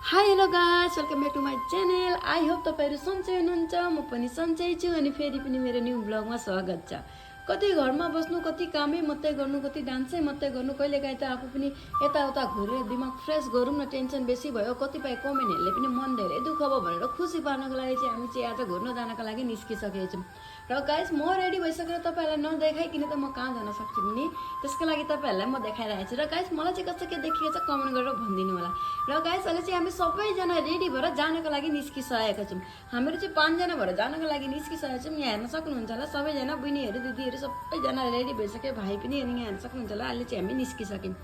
High hello guys, welcome back to my channel. I hope तपाईँहरू सन्चै हुनुहुन्छ, म पनि सन्चै छु। अनि फेरि पनि मेरो न्यू ब्लगमा स्वागत छ। कति घरमा बस्नु, कति कामै मात्रै गर्नु, कति डान्सै मात्रै गर्नु, कहिलेकाहीँ त आफू पनि यताउता घुरेर दिमाग फ्रेस गरौँ न। टेन्सन बेसी भयो, कतिपय कमेन्टहरूले पनि मन धेरै दुःख भयो भनेर खुसी पार्नको लागि चाहिँ हामी चाहिँ आज घुर्न जानको लागि निस्किसकेको छौँ। र गाइस, म रेडी भइसकेर तपाईँहरूलाई नदेखाइकन त म कहाँ जान सक्छु नि, त्यसको लागि तपाईँहरूलाई म देखाइरहेको छु। र गाइस, मलाई चाहिँ कस्तो के देखिएको छ कमेन्ट गरेर भनिदिनु होला। र गाइस, अहिले चाहिँ हामी सबैजना रेडी भएर जानको लागि निस्किसकेका छौँ। हामीहरू चाहिँ 5 जना भएर जानको लागि निस्किसकेका छौँ। यहाँ हेर्न सक्नुहुन्छ होला, सबैजना बहिनीहरू दिदीहरू सबैजना रेडी भइसक्यो, भाइ पनि। अनि यहाँ हेर्न सक्नुहुन्छ होला, अहिले चाहिँ हामी निस्किसक्यौँ।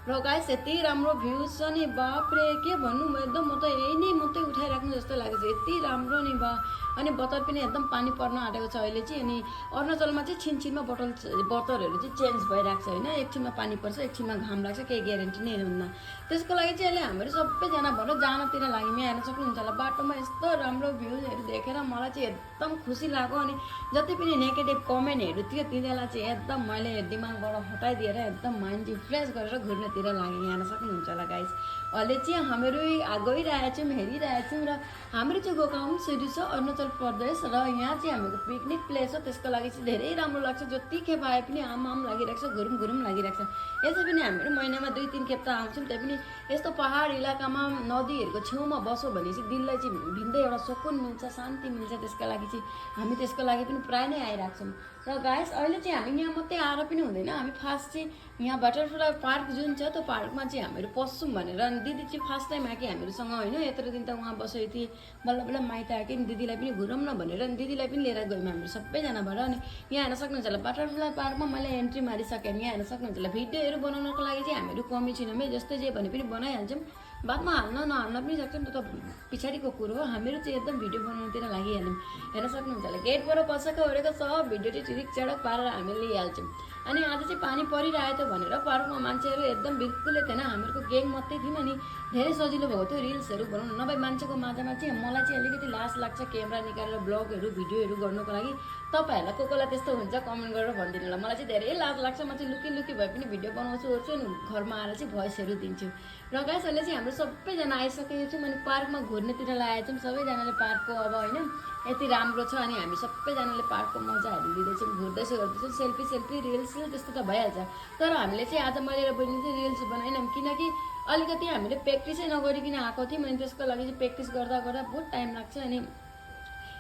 र गाइस, यति राम्रो भ्यूज छ नि, बापरे के भन्नु, एकदम म त यही नै मात्रै उठाइराख्नु जस्तो लागेको छ, यति राम्रो नि बा। अनि बतर पनि एकदम पानी पर्न आँटेको छ अहिले चाहिँ। अनि अरुणाचलमा चाहिँ छिनछिनमा बतरहरू चाहिँ चेन्ज भइरहेको छ होइन, एकछिनमा पानी पर्छ, एकछिनमा घाम लाग्छ, केही ग्यारेन्टी नै हुन्न। त्यसको लागि चाहिँ अहिले हामीहरू सबैजना भएर जानतिर लाग्यौँ। यहाँ हेर्न सक्नुहुन्छ होला, बाटोमा यस्तो राम्रो भ्यूजहरू देखेर मलाई चाहिँ एकदम खुसी लाग्यो। अनि जति पनि नेगेटिभ कमेन्टहरू थियो तिनीहरूलाई चाहिँ एकदम मैले दिमागबाट हटाइदिएर एकदम माइन्ड चाहिँ फ्रेस गरेर घुर्नतिर लागेँ। यहाँ हेर्न सक्नुहुन्छ होला गाइस, अहिले चाहिँ हामीहरू गइरहेछौँ, हेरिरहेछौँ। र हाम्रो चाहिँ गएको ठाउँ सिडी छ, अरुणाचल प्रदेश। र यहाँ चाहिँ हाम्रो पिकनिक प्लेस हो, त्यसको लागि चाहिँ धेरै राम्रो लाग्छ। जतिखेप आए पनि आम लागिरहेको छ, घुरुम घुरुम लागिरहेको छ। यसै पनि हामीहरू महिनामा 2-3 खेप त आउँछौँ। त्यही पनि यस्तो पहाड इलाकामा नदीहरूको छेउमा बस्यो भने चाहिँ दिललाई चाहिँ भिन्दै एउटा सुकुन मिल्छ, शान्ति मिल्छ। त्यसको लागि चाहिँ हामी त्यसको लागि पनि प्रायः नै आइरहेको छौँ। र गाइस, अहिले चाहिँ हामी यहाँ मात्रै आएर पनि हुँदैन, हामी फार्स्ट चाहिँ यहाँ बटरफ्लाई पार्क जुन छ त्यो पार्कमा चाहिँ हामीहरू पस्छौँ भनेर। अनि दिदी चाहिँ फर्स्ट टाइम आएँ कि हामीहरूसँग होइन, यत्रो दिन त उहाँ बसेको थिएँ, बल्ल बल्ल माइत आएँ नि, दिदीलाई पनि घुरौँ न भनेर। अनि दिदीलाई पनि लिएर गयौँ हाम्रो सबैजना भएर। अनि यहाँ हेर्न सक्नुहुन्छ होला, बटरफ्लाई पार्कमा मैले एन्ट्री मारिसकेँ। यहाँ हेर्न सक्नुहुन्छ होला, भिडियोहरू बनाउनको लागि चाहिँ हामीहरू कमी छैनौँ है, जस्तै जे भने पनि बनाइहाल्छौँ। बादमा हाल्न पनि सक्छौँ, त्यो त पछाडिको कुरो हो। हामीहरू चाहिँ एकदम भिडियो बनाउनुतिर लागिहाल्यौँ। हेर्न सक्नुहुन्छ होला, गेटबाट पसेको ओरेको सब भिडियो चाहिँ चिरिक चडक पारेर हामीले लिइहाल्छौँ। अनि आज चाहिँ पानी परिरहेको थियो भनेर पार्कमा मान्छेहरू एकदम बिल्कुलै थिएन, हामीहरूको ग्याङ मात्रै थियौँ। अनि धेरै सजिलो भएको थियो रिल्सहरू बनाउनु, नभए मान्छेको माझमा चाहिँ मलाई चाहिँ अलिकति लाज लाग्छ क्यामेरा निकालेर ब्लगहरू भिडियोहरू गर्नुको लागि। तपाईँहरूलाई कोलाई त्यस्तो हुन्छ कमेन्ट गरेर भनिदिनु होला। मलाई चाहिँ धेरै लाज लाग्छ, म चाहिँ लुकी भए पनि भिडियो बनाउँछु ओर्छु, अनि घरमा आएर चाहिँ भोइसहरू दिन्छु। र गाइस, अहिले चाहिँ हाम्रो सबैजना आइसकेको छौँ। अनि पार्कमा घुर्नेतिर लागेको छौँ सबैजनाले। पार्कको अब होइन यति राम्रो छ, अनि हामी सबैजनाले पार्कको मजाहरू लिँदैछौँ, घुर्दैछौँ, सेल्फी रिल्स त्यस्तो त भइहाल्छ। तर हामीले चाहिँ आज मैले र बहिनी चाहिँ रिल्स बनाएनौँ, किनकि अलिकति हामीले प्र्याक्टिसै नगरिकन आएको थियौँ। अनि त्यसको लागि चाहिँ प्र्याक्टिस गर्दा बहुत टाइम लाग्छ, अनि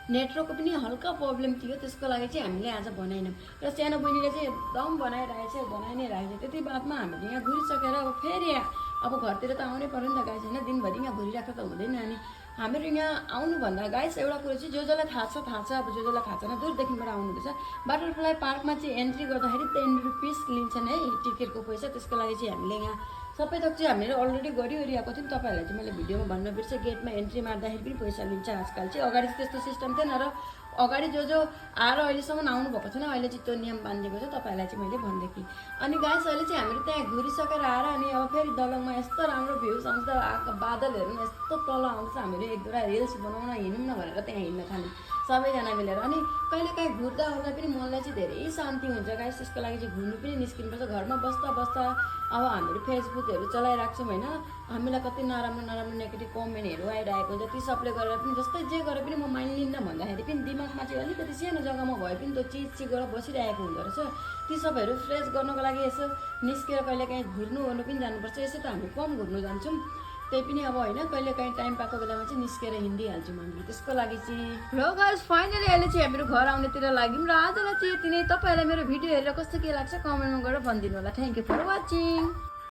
नेटवर्कको पनि हल्का प्रब्लम थियो, त्यसको लागि चाहिँ हामीले आज बनाएनौँ। र सानो बहिनीले चाहिँ एकदम बनाइ नै रहेछ। त्यति बादमा हामीले यहाँ घुरिसकेर अब फेरि अब घरतिर त आउनै पऱ्यो नि त गाइस होइन, दिनभरि यहाँ घुरिरहेको त हुँदैन। अनि हामीहरू यहाँ आउनुभन्दा गाइस एउटा कुरो चाहिँ जो जसलाई थाहा छ, अब जो जसलाई थाहा छैन दूरदेखिबाट आउनुहुँदैछ। बटरफ्लाई पार्कमा चाहिँ एन्ट्री गर्दाखेरि 10 रुपिस लिन्छन् है टिकटको पैसा। त्यसको लागि चाहिँ हामीले यहाँ सबै थोक चाहिँ हामीले अलरेडी गरिरहेको थियौँ। तपाईँहरूलाई चाहिँ मैले भिडियोमा भन्न बिर्सेँ, गेटमा एन्ट्री मार्दाखेरि पनि पैसा लिन्छ आजकल चाहिँ। अगाडि चाहिँ त्यस्तो सिस्टम थिएन, र अगाडि जो आएर अहिलेसम्म आउनुभएको छैन, अहिले चाहिँ त्यो नियम बाँधिएको छ, तपाईँहरूलाई चाहिँ मैले भनिदिएँ। अनि गाइस, अहिले चाहिँ हामीहरू त्यहाँ घुरिसकेर आएर अनि अब फेरि दलङमा यस्तो राम्रो भ्यूज आउँछ, बादलहरू यस्तो तल आउँछ, हामीहरू एक दुईवटा रिल्स बनाउन हिँडौँ न भनेर त्यहाँ हिँड्न थाल्यौँ सबैजना मिलेर। अनि कहिलेकाहीँ घुर्दा पनि मनलाई चाहिँ धेरै शान्ति हुन्छ गाइस, त्यसको लागि चाहिँ घुर्नु पनि निस्किनुपर्छ। घरमा बस्दा अब हामीहरू फेसबुकहरू चलाइराख्छौँ होइन, हामीलाई कति नराम्रो नेगेटिभ कमेन्टहरू आइरहेको हुन्छ, ती सबले गरेर पनि जस्तै जे गरेर पनि म माइन लिन्न भन्दाखेरि पनि दिमागमा चाहिँ अलिकति सानो जग्गामा भए पनि त्यो चिज चाहिँ गरेर बसिरहेको हुँदो रहेछ। ती सबैहरू फ्रेस गर्नको लागि यसो निस्केर कहिलेकाहीँ घुर्नु पनि जानुपर्छ। यसो त हामी कम घुर्नु जान्छौँ, त्यही पनि अब होइन कहिलेकाहीँ टाइम पाएको बेलामा चाहिँ निस्केर हिँडिहाल्छौँ हामीले। त्यसको लागि चाहिँ र गाइस, फाइनली अहिले चाहिँ हामीहरू घर आउनेतिर लाग्यौँ। र आजलाई चाहिँ यति नै। तपाईँहरूलाई मेरो भिडियो हेरेर कस्तो के लाग्छ कमेन्टमा गरेर भनिदिनु होला। Thank you for watching.